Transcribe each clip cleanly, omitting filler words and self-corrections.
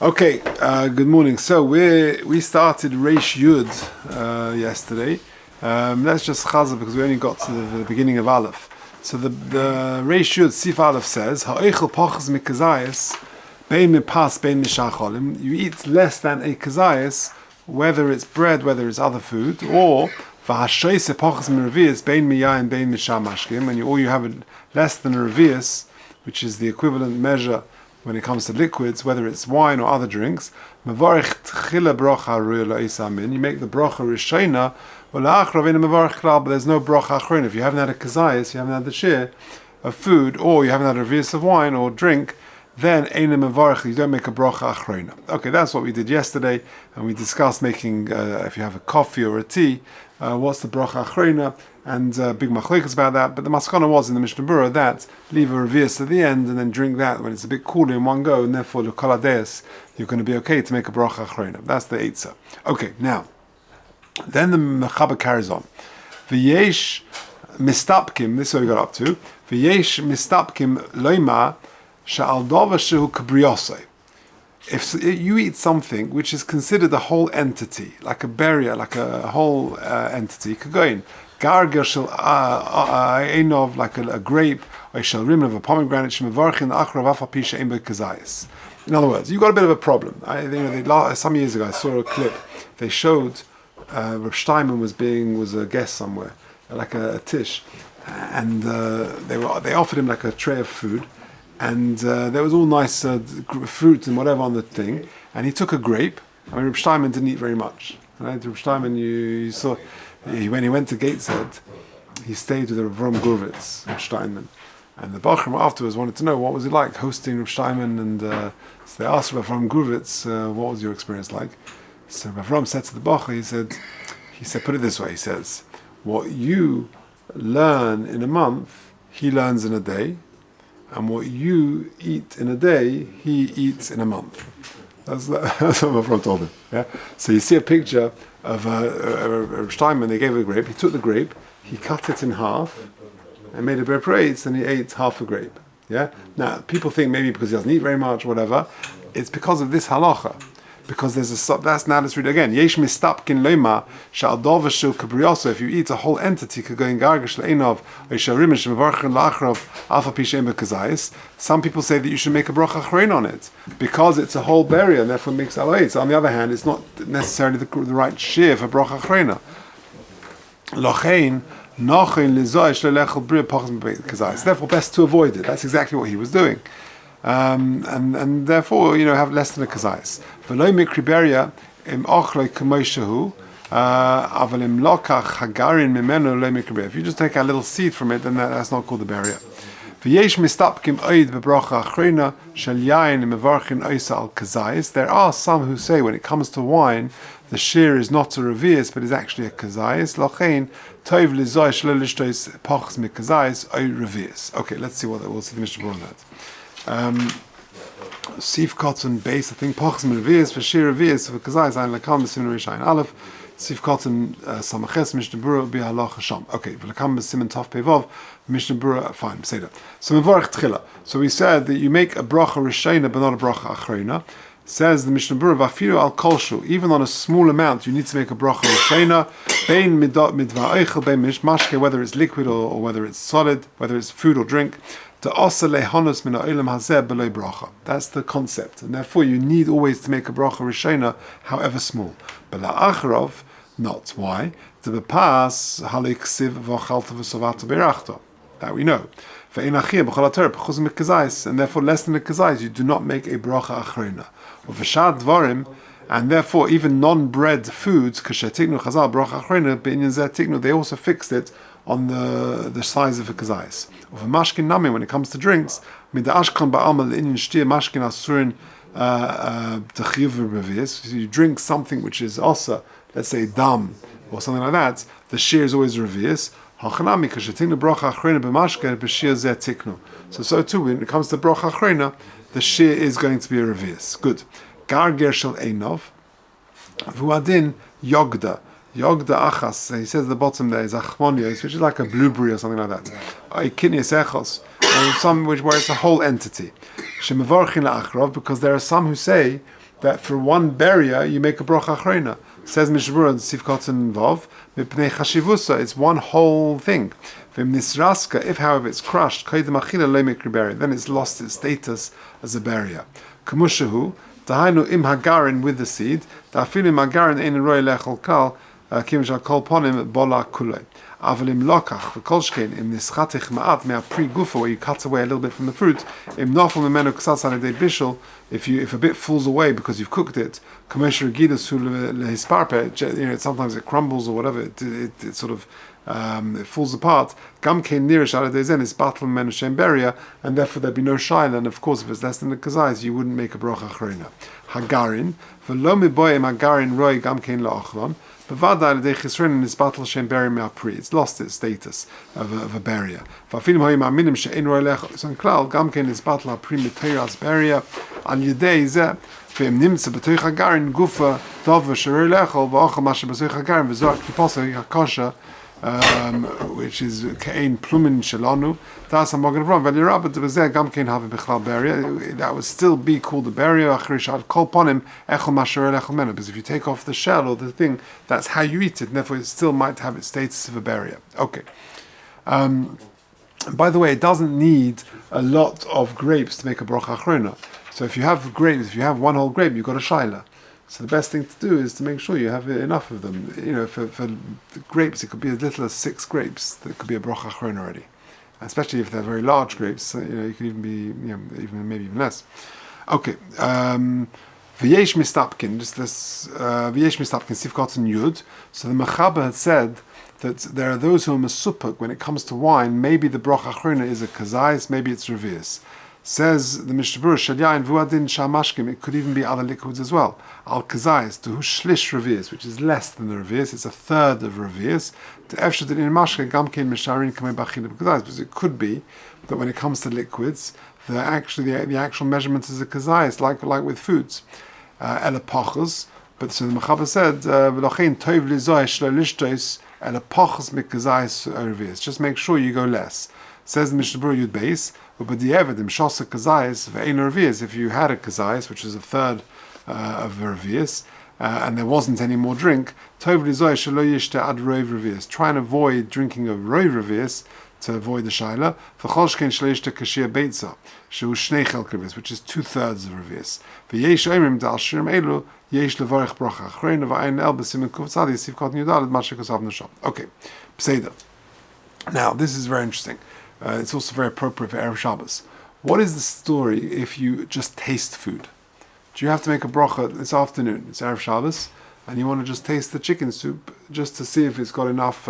Okay, good morning. So we started Reish Yud yesterday. Let's just chazah because we only got to the beginning of Aleph. So the Reish Yud Sif Aleph says Ha'eichel pachas mikazayis bein mipas bein mishacholim. You eat less than a kazayis, whether it's bread, whether it's other food, or v'hashoyse pachas miravias bein miyayin bein mishamashkim. And you have less than a revius, which is the equivalent measure when it comes to liquids, whether it's wine or other drinks. You make the bracha rishona, but there's no bracha achrona. If you haven't had a kazayis, you haven't had the share of food, or you haven't had a revius of wine or drink, then you don't make a bracha achrona. Okay, that's what we did yesterday, and we discussed making, if you have a coffee or a tea, what's the bracha achrona, and big machlokas about that. But the maskana was in the Mishnah Berurah that leave a revius at the end and then drink that when it's a bit cooler in one go, and therefore l'koladeus you're going to be okay to make a bracha achrona. That's the eitzah. Okay, now then the mechaber carries on. V'yesh mistapkim. This is what we got up to. V'yesh mistapkim loima sha'al dava shehu kabriosei. If you eat something which is considered a whole entity, like a barrier, like a whole entity, you could go in garger shel einov, like a grape, or shel rimin of a pomegranate, shemavarchin achrav afa pisha ein bekazayis. In other words, you've got a bit of a problem. Some years ago, I saw a clip. They showed Rabbi Steinman was a guest somewhere, like a tish, and they offered him like a tray of food. And there was all nice fruit and whatever on the thing. And he took a grape. I mean, Reb Steinman didn't eat very much. Right? Reb Steinman, you saw, when he went to Gateshead, he stayed with Reb Gurvitz, Reb Steinman. And the Bachram afterwards wanted to know what was it like hosting Reb Steinman. And so they asked Reb Gurvitz, what was your experience like? So Reb said to the Bachar, he said, put it this way, he says, what you learn in a month, he learns in a day. And what you eat in a day, he eats in a month. That's what my friend told him. Yeah. So you see a picture of Reb Steinman. They gave him a grape. He took the grape, he cut it in half, and made a ber prates, and he ate half a grape. Yeah. Now people think maybe because he doesn't eat very much, or whatever. It's because of this halacha. Because there's that's now let's read it again. Yesh mistapkin leima shal dova shel kabrioso. If you eat a whole entity, could go in gargash leinov or sharimish mevarchin lachrov alpha pishem bekazayis. Some people say that you should make a bracha achrein on it because it's a whole barrier and therefore makes alois. So on the other hand, it's not necessarily the right shear for bracha achreina. Lochein nochin lizoish lelechel bri pachas bekazayis. Therefore, best to avoid it. That's exactly what he was doing. And therefore, have less than a kazayis. V'lo mikri beria im ochloi k'moishahu, aval im lokach hagarin mimenu lo mikri beria. If you just take a little seed from it, then that's not called the beria. V'yesh mistapkim oid bebrocha achrona shel yayin mevarchin oisa al kazayis. There are some who say when it comes to wine, the shear is not a revius, but is actually a kazayis. Lochein tov lizoy shelo lishtois pachas mikazayis oy revius. Okay, let's see we'll see the Mishnah on that. Sif cotton base, I think pachas revius for shear revius for kazayis ein lekam b'simin rishayin aleph. Sif cotton samaches Mishnah Berurah bi halacha sham. Okay, lekam b'simin tov pevov Mishnah Berurah. Fine, say that. So mevarich tchila. So we said that you make a bracha rishayna but not a bracha achrona. Says the Mishnah Berurah, vafilu al kolshu, even on a small amount, you need to make a bracha rishayna, bein midva eichel, bein mishmashke, whether it's liquid or whether it's solid, whether it's food or drink. That's the concept, and therefore you need always to make a bracha rishayna, however small. But la'acharov, not. Why? To the pass haliksiv v'chalta v'sovata berachta. That we know. And therefore less than a kazayis, you do not make a bracha achrona. V'shad dvarim, and therefore even non-bread foods, kashetiknu chazal bracha achrona b'inyan zeh tiknu, they also fixed it on the size of a kazayis. Of a mashkin nami, when it comes to drinks, mid ashkan ba'amal inyan shtir mashkin asurin t'chiyuv v'revius. You drink something which is also, let's say dam or something like that, the shear is always revius. Hachanami kashetiknu bracha achrona b'mashkin b'shir zeh tiknu. So too, when it comes to bracha achrona, the shear is going to be a revius. Good. Garger shel einov v'uadin yogda. Yogda achas, he says at the bottom there is achmonios, which is like a blueberry or something like that. Kidneys echos, some where it's a whole entity. Shemevarchin la'achrov, because there are some who say that for one beria you make a bracha achrona. Says Mishabura and Sivkot Vav, Mipnei Chashivusa, it's one whole thing. V'mnisraska, if however it's crushed, Kaidem Achila lo mikri beria, then it's lost its status as a beria. Kamushahu, Dahainu im hagarin with the seed, Da'afilu im hagarin ein roi lechol kal, Kim shal kol ponim bola kulei. Aval im lokach v'kolshkein im nischatich ma'at mea pri gufa, where you cut away a little bit from the fruit, im nofel memenu ksas al edei bishul, if a bit falls away because you've cooked it, commercial gidus hu lehisparpe, sometimes it crumbles or whatever, it sort of it falls apart. Gamkein nirish al edei zen is battle memenu shem beria, and therefore there'd be no shaila, and of course if it's less than the kazais, you wouldn't make a bracha achrona. Hagarin v'lo miboy im hagarin roi gamkein la'ochlon. It's lost its status of a barrier. So in Klal, Gamken is battle a primiterias barrier. Al Yidei Zeh, Vim Nimsa B'Toich Hagarin Gufa Dov V'Sherei Lechol V'Ochel Masha B'Toich Hagarin V'Zorak Kiposa Hakosha, which is Kein Plumin Shelanu. That's a Mogan Avram. V'Lirabba D'Bezeh Gamken Have B'Chlal barrier. That would still be called a barrier. Achrishad Kol Ponim Echol Masherei Lechol Menu. Because if you take off the shell or the thing, that's how you eat it. And therefore, it still might have its status of a barrier. Okay. By the way, it doesn't need a lot of grapes to make a bracha achrona. So if you have grapes, if you have one whole grape, you've got a shaila. So the best thing to do is to make sure you have enough of them. For grapes, it could be as little as 6 grapes. That could be a bracha achrona already. Especially if they're very large grapes, you could even be, maybe even less. Okay. V'yesh mistapkin, just this v'yesh mistapkin sifkat and yud. So the Mechaber had said that there are those who are mesupuk when it comes to wine. Maybe the bracha achrona is a kazais, maybe it's revius. Says the Mishabur Shalyain Vuadin Shamashkim, it could even be other liquids as well. Al kazais to shlish revius, which is less than the revius, it's a third of revius. To efshad in mashke gamkin misharin kamei bachil kazais, because it could be that when it comes to liquids, the actual measurement is a kazais, like with foods. Elapachas, but so the Mechaber said v'lochein tov lizoy shlo lishtos elapachas mikazais revius. Just make sure you go less. Says the Mishnah Berurah Yud Beis, but the evidence shasa kazayis ve'ein revius. If you had a kazayis, which is a third of a revius, and there wasn't any more drink, tov lizoy shelo yishte ad rov revius. Try and avoid drinking of rov revius to avoid the shaila. V'chol shkein shelo yishte kashir beitza shehu shnei chelk revius, which is 2/3 of revius. V'yesh oimrim dal shirim elu yesh levarich bracha achrona v'ayin el b'simen kuf tzadi sivkot yudalad mashikosav nasham. Okay, pseida. Now this is very interesting. It's also very appropriate for Erev Shabbos. What is the story if you just taste food? Do you have to make a bracha this afternoon? It's Erev Shabbos, and you want to just taste the chicken soup just to see if it's got enough,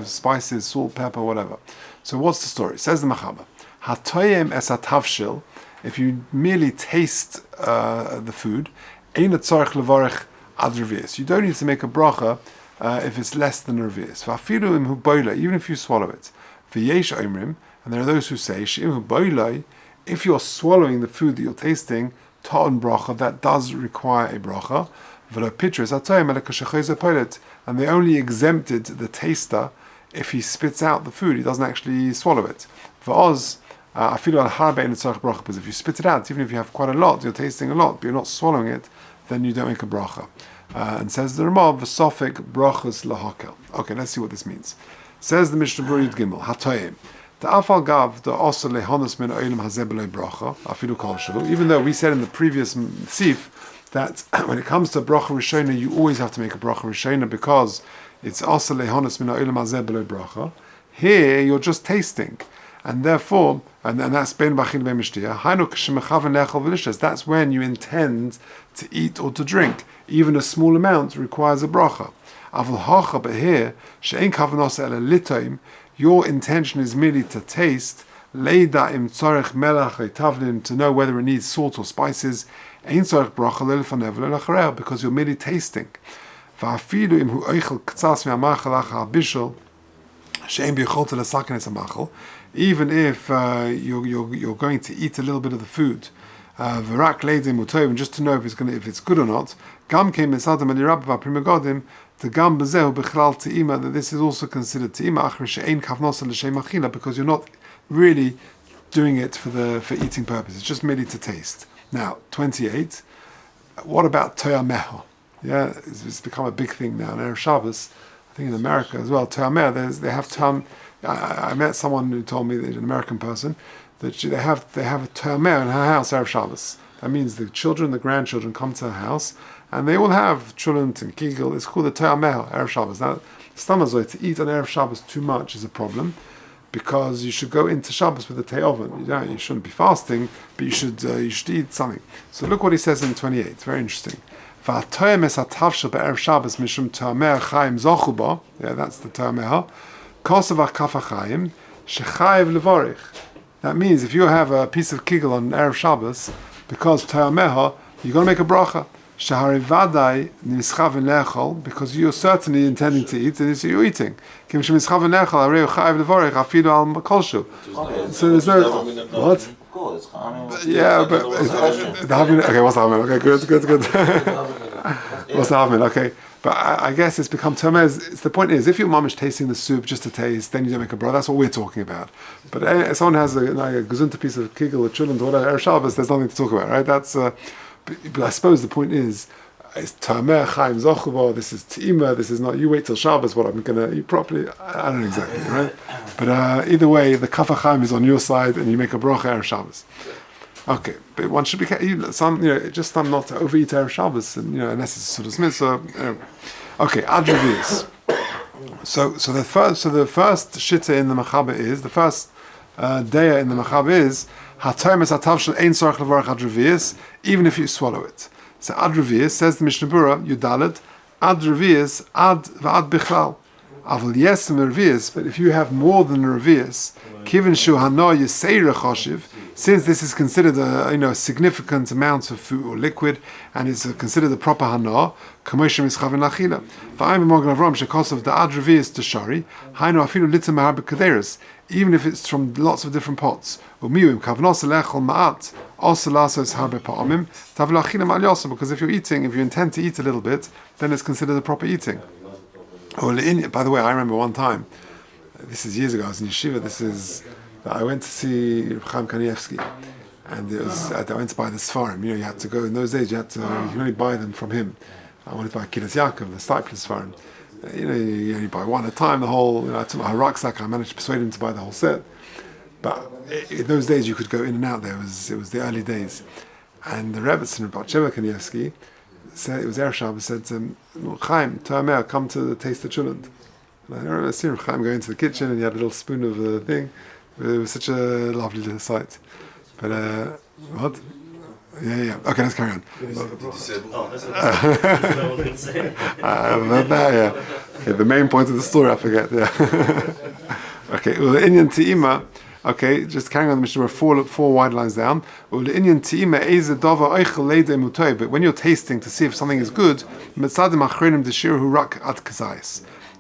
spices, salt, pepper, whatever. So what's the story? It says the Mechaber, Hatoyem es hatavshil. If you merely taste the food, ein tzarich levarich ad revius. You don't need to make a bracha if it's less than revius. Va'afilu im hu boila, even if you swallow it. V'yesh omrim, and there are those who say, she'im hu boilai, if you're swallowing the food that you're tasting, ta'on bracha, that does require a bracha. V'lo pitras atoyim ele kashachayze poilet, and they only exempted the taster if he spits out the food, he doesn't actually swallow it. V'oz, afilu al harbe in tzarich bracha, because if you spit it out, even if you have quite a lot, you're tasting a lot, but you're not swallowing it, then you don't make a bracha. And says the Ramah, v'sofik brachos lahakel. Okay, let's see what this means. Says the Mishnah Berurah Yud Gimel, Hatoyim. The afal gav the osel lehonos min oilam hazeh b'lo bracha afilu kol shavu. Even though we said in the previous sif that when it comes to bracha rishona, you always have to make a bracha rishona because it's osel lehonos min oilam hazeh b'lo bracha. Here you're just tasting, and therefore, and that's ben b'achil be'mishtiyah. Hainu k'shemechaven le'echol v'lishas. That's when you intend to eat or to drink. Even a small amount requires a bracha. Avul hacha, but here, she'en kavanos ele litoim, your intention is merely to taste, leida im tzorech melach tavlin, to know whether it needs salt or spices, ein tzorech bracha le'lefanev le'lachareh, because you're merely tasting. Va'afilu im hu oichel k'tzas me'amachal achal bishul, she'en b'yicholta le'saken es amachal, even if you're going to eat a little bit of the food, v'rak leidim utoim, just to know if it's good or not, gam keim esadam elirabba v'primagodim, the gam bezehu b'chlal te'ima, that this is also considered te'ima achri she'ein kavnosa l'shem achila, because you're not really doing it for eating purpose. It's just merely to taste. Now, 28. What about Toya Meha? Yeah, it's become a big thing now in Erev Shabbos. I think in America as well. Toya Meha, they have Toya. I met someone who told me, that an American person, that they have a Toya Meha in her house Erev Shabbos. That means the children, the grandchildren come to her house, and they will have chulent and kigel. It's called the Toya Meha Erev Shabbos. Now, stomach to eat on Erev Shabbos too much is a problem, because you should go into Shabbos with a tei oven. You shouldn't be fasting, but you should eat something. So look what he says in 28. It's very interesting. Yeah, that's the Torah Meha. That means if you have a piece of kigel on Erev Shabbos, because Torah Meha, you're going to make a bracha. Because you're certainly intending to eat, and you're eating. So there's no what? Yeah, but okay, what's the Hamin? Okay, good. What's the Hamin? Okay, but I guess it's become termez. The point is, if your mom is tasting the soup just to taste, then you don't make a bracha. That's what we're talking about. But if someone has a gezunta piece of kigel or children or whatever, Erev Shabbos, there's nothing to talk about, right? That's. But I suppose the point is, it's Tameh Chaim Zochubo. This is Tima. This is not. You wait till Shabbos. What I'm going to eat properly. I don't know exactly, right? But either way, the Kaf HaChaim is on your side, and you make a bracha Erev Shabbos. Okay, but one should be just not to overeat Erev Shabbos, and unless it's sort of mitzvah. Okay, Adrevius. So the first shitta in the Mechaber is the first daya in the Mechaber is Hatoymes Hatavshel Ein Sorach Levarach Adrevius, even if you swallow it. So Adrevius says the Mishnah Berurah Yudalet Adrevius Ad V'Ad Bichlal. Aval yes Revius, but if you have more than a Revius, Kivin Shu Hano Yiseira Choshiv, since this is considered a significant amount of food or liquid, and is considered a proper Hano, Kamoshem Ischavin Lachila. V'ayim Morgan Avram Shekosov the Adrevius Teshari, Hainu Afilu Litzim Maharbe Kaderis, even if it's from lots of different pots. Umiuim Kavnos Lechol Ma'at, also Lasos Harbe Pa'omim, Tavlachila Ma'alyosa, because if you intend to eat a little bit, then it's considered a proper eating. By the way, I remember one time, this is years ago, I was in yeshiva, I went to see Chaim Kanievsky, and I went to buy the Sfarim. You had to go, in those days, you could only buy them from him. I wanted to buy Kidas Yaakov, the Cyprus Sfarim. You only buy one at a time, the whole, I took my rucksack, I managed to persuade him to buy the whole set. But in those days, you could go in and out there, it was the early days. And the Rebbe, Rabbi Kanievsky, said, it was Erev Shabbos, said to him, Chaim, Ta'ameh, come to taste the chulent. And I remember seeing Chaim go into the kitchen, and he had a little spoon of the thing. It was such a lovely little sight. But, what? Yeah. Okay, let's carry on. Okay, the main point of the story, I forget. Yeah. Okay, well, the Inyan Te'ima. Okay, just carrying on the Mishnah, four wide lines down. But when you're tasting to see if something is good,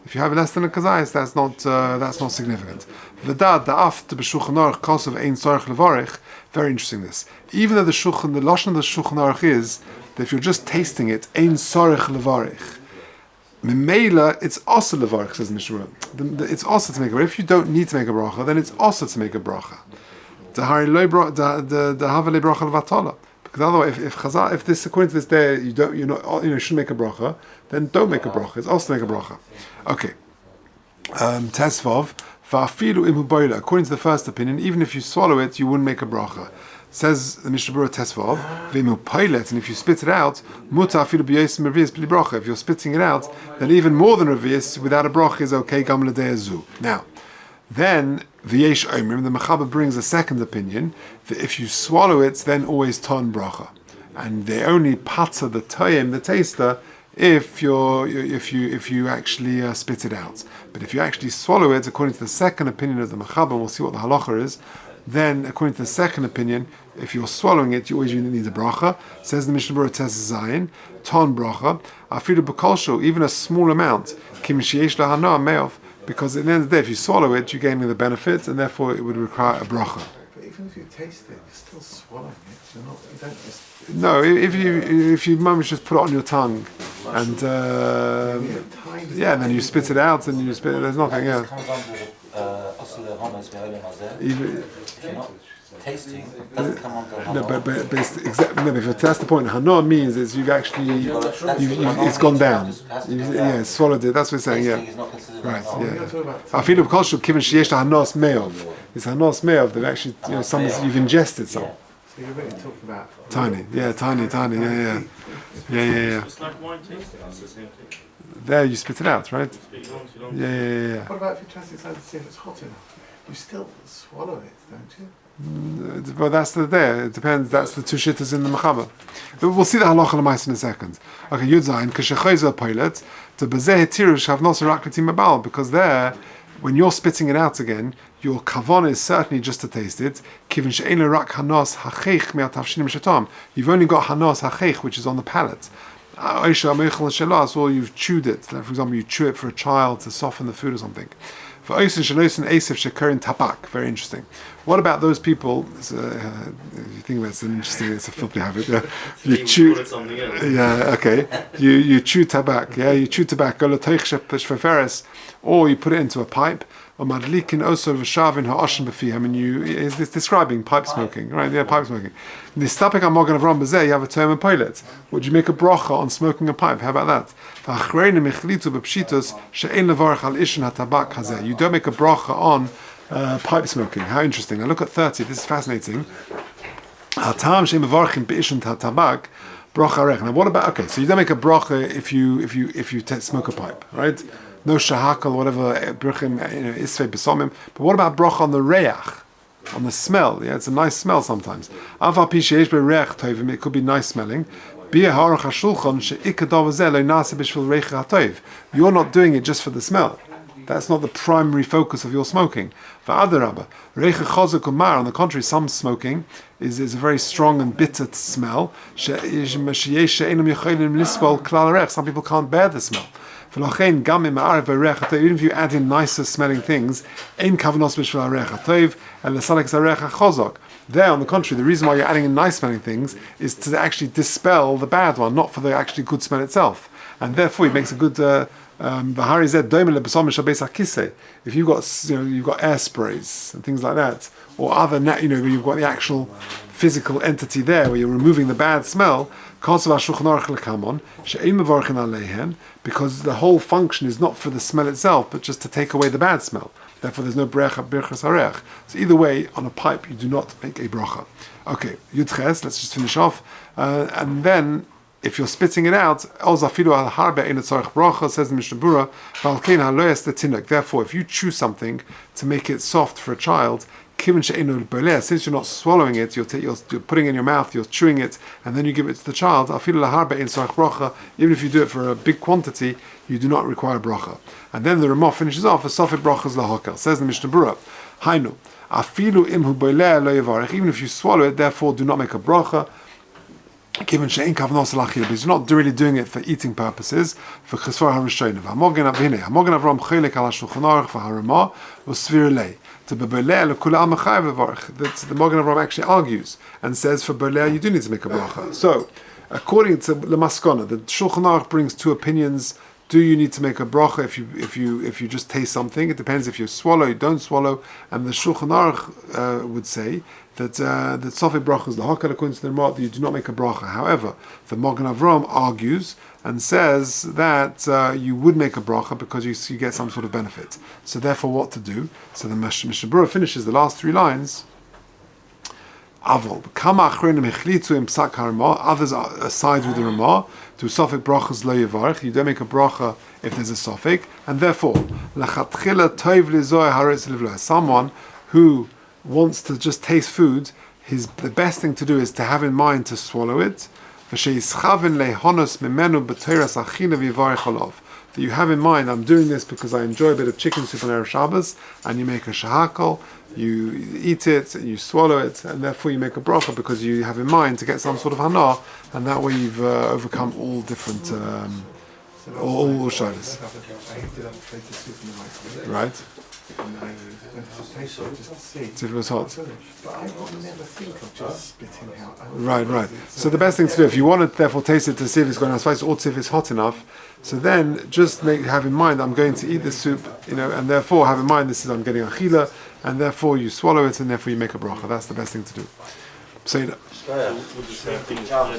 if you have less than a kazayis, that's not significant. Very interesting this. Even though the lashon of the Shulchan Aruch is that if you're just tasting it, ein sorech levarich. Memela, it's also levarich, says Mishnah. It's also to make a bracha. If you don't need to make a bracha, then it's also to make a bracha. The havale bracha levatala. Because otherwise, if this according to this day you shouldn't make a bracha, then don't make a bracha. It's also to make a bracha. Okay. Tesvav va'afilu imu boila. According to the first opinion, even if you swallow it, you wouldn't make a bracha. Says the Mishnah Berurah Tesvav, v'emu pailet, and if you spit it out, muta afilu b'yosim revius b'li bracha. If you're spitting it out, then even more than revius without a bracha is okay. Gam l'dei azu. Now, then v'yesh omrim, the Mechaber brings a second opinion that if you swallow it, then always ton bracha, and they only pater the toyim, the taster, if you actually spit it out. But if you actually swallow it, according to the second opinion of the Mechaber, we'll see what the halacha is. Then, according to the second opinion, if you're swallowing it, you always need a bracha. Says the Mishnah Berurah Tes Zayin, ton bracha, afilu b'kolsho, even a small amount, kim sheyesh lahana me'ov, because at the end of the day, if you swallow it, you gain the benefit, and therefore it would require a bracha. But even if you taste it, you're still swallowing it. You don't just... No, if you just put it on your tongue, and then you spit it out, and you spit it. There's nothing. Yeah. tasting, it doesn't come under Hana. No, but that's the point. Hana means is you've actually it's gone down. Swallowed it. That's what we're saying. Tasting Yeah. is not considered Right. Hana. Yeah. I feel of course given sheyesh hanos meov. It's hanos meov that actually you've ingested some. So you're really talking about Tiny. Yeah. Yeah. It's like wine tasting, it's the same thing. There you spit it out, right? Yeah. What about if you test it to see if it's hot enough? You still swallow it, don't you? Well, that's there. It depends. That's the two shittas in the Mechaba. We'll see the halacha l'mais in a second. Okay, Yud Zayin k'shechayzer pilot to bezeh tirush have nos raklitim mabal, because there, when you're spitting it out again, your kavan is certainly just to taste it. Kivin she'en rak hanos hachech me'atavshinim shetam. You've only got hanos hachech, which is on the palate. Or you've chewed it. Like for example, you chew it for a child to soften the food or something. Very interesting. What about those people? If you think about it's a filthy habit. Yeah. You chew. Yeah, okay. You chew tobacco. Yeah, you chew tobacco. Or you put it into a pipe. Or madlikin also v'shavin ha'oshin b'fiham, and it's describing pipe smoking, right? Yeah, pipe smoking. Nistapik ha'mogen avram b'zeh, you have a term in pilot. Would you make a bracha on smoking a pipe? How about that? V'achreinim ichlitu b'pshitos she'en levarach al ishin ha'tabak hazeh. You don't make a bracha on pipe smoking. How interesting. Now look at 30. This is fascinating. Ha'tam she'en mevarchim b'ishin ha'tabak bracha rech. Now what about? Okay, so you don't make a bracha if you smoke a pipe, right? No shahakal, whatever, isvei besomim. But what about brocha on the reach, on the smell? Yeah, it's a nice smell sometimes. It could be nice smelling. You're not doing it just for the smell. That's not the primary focus of your smoking. On the contrary, some smoking is a very strong and bitter smell. Some people can't bear the smell. Even if you add in nicer smelling things, there, on the contrary, the reason why you're adding in nice smelling things is to actually dispel the bad one, not for the actually good smell itself. And therefore, it makes a good. If you've got air sprays and things like that, or other, where you've got the actual physical entity there, where you're removing the bad smell, because the whole function is not for the smell itself, but just to take away the bad smell. Therefore, there's no brachos harech. So either way, on a pipe, you do not make a bracha. Okay, Yud Ches, let's just finish off. And then, if you're spitting it out, says the Mishnah Berurah, therefore, if you chew something to make it soft for a child, since you're not swallowing it, you're putting it in your mouth, you're chewing it, and then you give it to the child, even if you do it for a big quantity, you do not require bracha. And then the Ramah finishes off, a sofit brachas lahokel. Says the Mishnah Berurah, Hainu, even if you swallow it, therefore do not make a bracha, because you're not really doing it for eating purposes. For chesvar harishonim, Hamogen Avram chelek al Shulchan Aruch v'Haramah u'svir to bebeleh lekula amechayev levarich. That the Mogen Avram actually argues and says for beleh you do need to make a bracha. So, according to Lemaskona, the Shulchan Aruch brings two opinions. Do you need to make a bracha if you just taste something? It depends if you swallow, you don't swallow. And the Shulchan Aruch would say that Sofei bracha is the hakal according to the Ramah, that you do not make a bracha. However, the Mogen Avram argues and says that you would make a bracha because you get some sort of benefit. So therefore, what to do? So the Mishnah Berurah finishes the last three lines. Avol kama achronim echlitu im psak haramah. Others side with the Ramah to sofik brachas lo yivarich. You don't make a bracha if there's a sofik, and therefore lachatchila toiv lizoy haretz livlo. Someone who wants to just taste food, the best thing to do is to have in mind to swallow it. That you have in mind, I'm doing this because I enjoy a bit of chicken soup on Erev Shabbos, and you make a shahakal, you eat it, and you swallow it, and therefore you make a bracha because you have in mind to get some sort of hana, and that way you've overcome all different, all shabbos. Right? See if it was hot. But I would never think of just spitting out. Right. So the best thing to do, if you want to therefore taste it to see if it's going to spice or to see if it's hot enough, so then just have in mind I'm going to eat this soup, and therefore have in mind I'm getting achila, and therefore you swallow it, and therefore you make a bracha. That's the best thing to do. Say that. Would the same thing apply